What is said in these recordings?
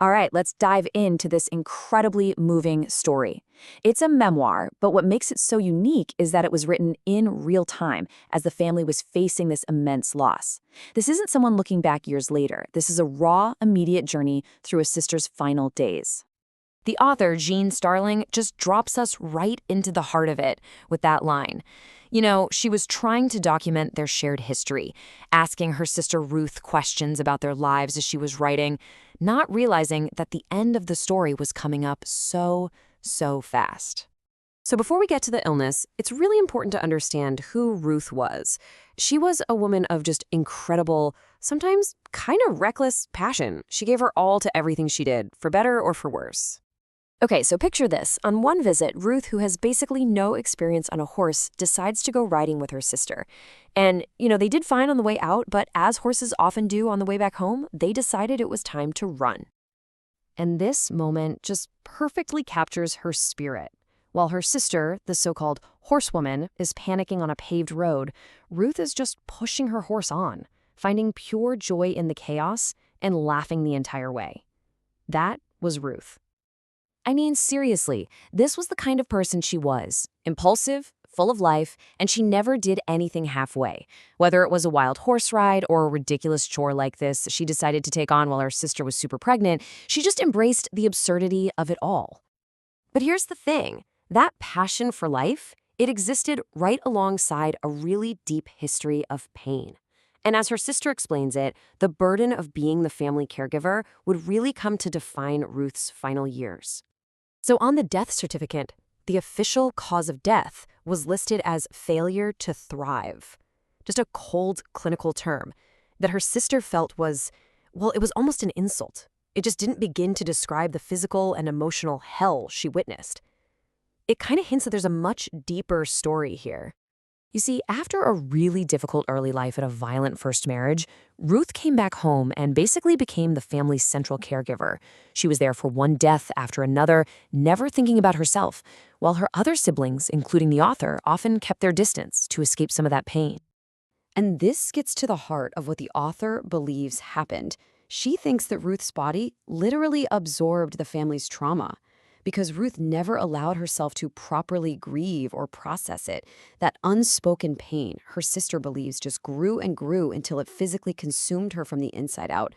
All right, let's dive into this incredibly moving story. It's a memoir, but what makes it so unique is that it was written in real time as the family was facing this immense loss. This isn't someone looking back years later. This is a raw, immediate journey through a sister's final days. The author, Jean Starling, just drops us right into the heart of it with that line. She was trying to document their shared history, asking her sister Ruth questions about their lives as she was writing, not realizing that the end of the story was coming up so fast. So before we get to the illness, it's really important to understand who Ruth was. She was a woman of just incredible, sometimes kind of reckless passion. She gave her all to everything she did, for better or for worse. Okay, so picture this. On one visit, Ruth, who has basically no experience on a horse, decides to go riding with her sister. And, they did fine on the way out, but as horses often do on the way back home, they decided it was time to run. And this moment just perfectly captures her spirit. While her sister, the so-called horsewoman, is panicking on a paved road, Ruth is just pushing her horse on, finding pure joy in the chaos and laughing the entire way. That was Ruth. I mean, seriously, this was the kind of person she was. Impulsive, full of life, and she never did anything halfway. Whether it was a wild horse ride or a ridiculous chore like this she decided to take on while her sister was super pregnant, she just embraced the absurdity of it all. But here's the thing. That passion for life, it existed right alongside a really deep history of pain. And as her sister explains it, the burden of being the family caregiver would really come to define Ruth's final years. So on the death certificate, the official cause of death was listed as failure to thrive. Just a cold clinical term that her sister felt was, well, it was almost an insult. It just didn't begin to describe the physical and emotional hell she witnessed. It kind of hints that there's a much deeper story here. You see, after a really difficult early life and a violent first marriage, Ruth came back home and basically became the family's central caregiver. She was there for one death after another, never thinking about herself, while her other siblings, including the author, often kept their distance to escape some of that pain. And this gets to the heart of what the author believes happened. She thinks that Ruth's body literally absorbed the family's trauma. Because Ruth never allowed herself to properly grieve or process it. That unspoken pain, her sister believes, just grew and grew until it physically consumed her from the inside out.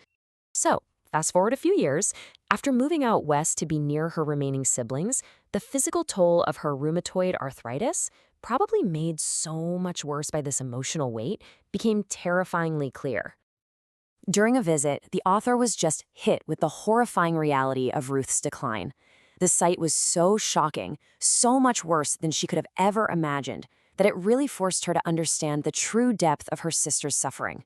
So, fast forward a few years, after moving out west to be near her remaining siblings, the physical toll of her rheumatoid arthritis, probably made so much worse by this emotional weight, became terrifyingly clear. During a visit, the author was just hit with the horrifying reality of Ruth's decline. The sight was so shocking, so much worse than she could have ever imagined, that it really forced her to understand the true depth of her sister's suffering.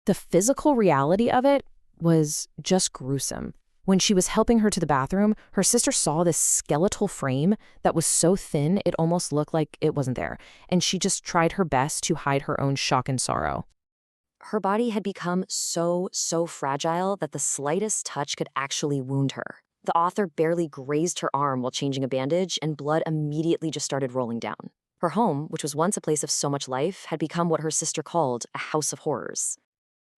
The physical reality of it was just gruesome. When she was helping her to the bathroom, her sister saw this skeletal frame that was so thin it almost looked like it wasn't there, and she just tried her best to hide her own shock and sorrow. Her body had become so fragile that the slightest touch could actually wound her. The author barely grazed her arm while changing a bandage, and blood immediately just started rolling down. Her home, which was once a place of so much life, had become what her sister called a house of horrors.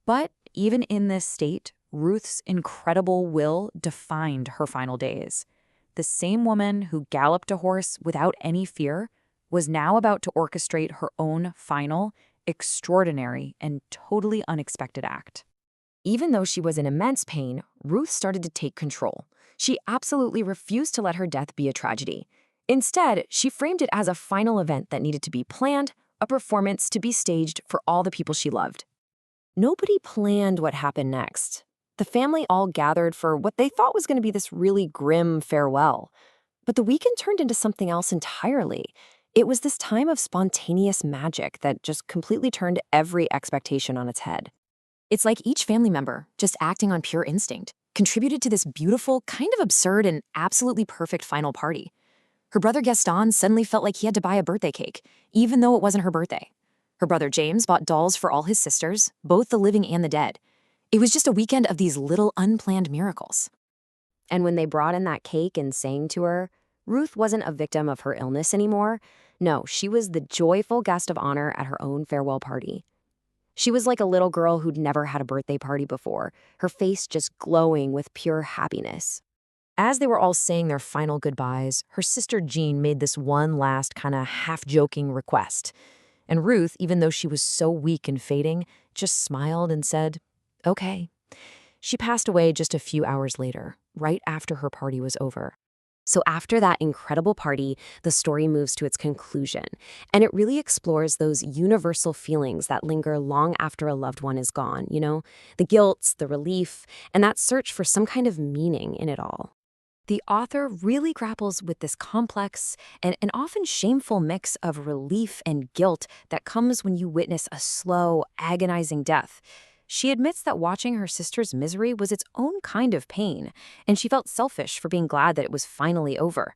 But even in this state, Ruth's incredible will defined her final days. The same woman who galloped a horse without any fear was now about to orchestrate her own final, extraordinary, and totally unexpected act. Even though she was in immense pain, Ruth started to take control. She absolutely refused to let her death be a tragedy. Instead, she framed it as a final event that needed to be planned, a performance to be staged for all the people she loved. Nobody planned what happened next. The family all gathered for what they thought was going to be this really grim farewell. But the weekend turned into something else entirely. It was this time of spontaneous magic that just completely turned every expectation on its head. It's like each family member, just acting on pure instinct, contributed to this beautiful, kind of absurd, and absolutely perfect final party. Her brother Gaston suddenly felt like he had to buy a birthday cake, even though it wasn't her birthday. Her brother James bought dolls for all his sisters, both the living and the dead. It was just a weekend of these little unplanned miracles. And when they brought in that cake and sang to her, Ruth wasn't a victim of her illness anymore. No, she was the joyful guest of honor at her own farewell party. She was like a little girl who'd never had a birthday party before, her face just glowing with pure happiness. As they were all saying their final goodbyes, her sister Jean made this one last kind of half-joking request. And Ruth, even though she was so weak and fading, just smiled and said, "Okay." She passed away just a few hours later, right after her party was over. So after that incredible party, the story moves to its conclusion, and it really explores those universal feelings that linger long after a loved one is gone, the guilt, the relief, and that search for some kind of meaning in it all. The author really grapples with this complex and often shameful mix of relief and guilt that comes when you witness a slow, agonizing death. She admits that watching her sister's misery was its own kind of pain, and she felt selfish for being glad that it was finally over.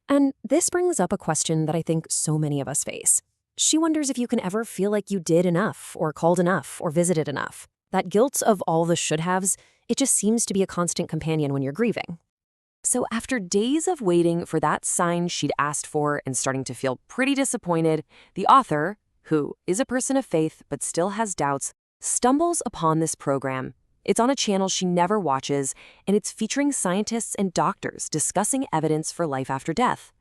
And this brings up a question that I think so many of us face. She wonders if you can ever feel like you did enough, or called enough, or visited enough. That guilt of all the should-haves, it just seems to be a constant companion when you're grieving. So after days of waiting for that sign she'd asked for and starting to feel pretty disappointed, the author, who is a person of faith but still has doubts, stumbles upon this program. It's on a channel she never watches, and it's featuring scientists and doctors discussing evidence for life after death.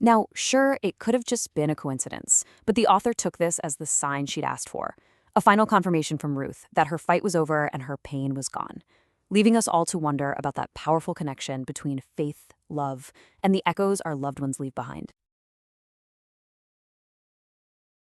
Now, sure, it could have just been a coincidence, but the author took this as the sign she'd asked for, a final confirmation from Ruth that her fight was over and her pain was gone, leaving us all to wonder about that powerful connection between faith, love, and the echoes our loved ones leave behind.